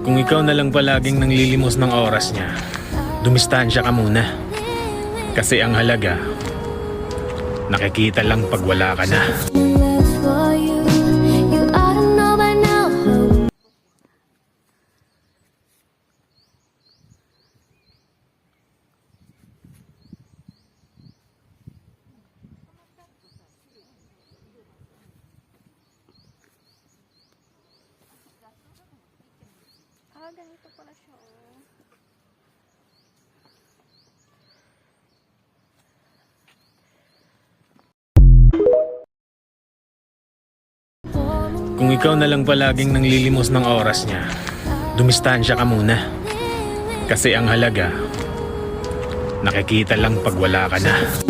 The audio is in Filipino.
Kung ikaw na lang palaging nanglilimos ng oras niya, dumistansya ka muna. Kasi ang halaga, nakikita lang pag wala ka na. Ganito pala siya, oh. Kung ikaw na lang palaging nanglilimos ng oras niya, dumistansya ka muna. Kasi ang halaga, nakikita lang pag wala ka na.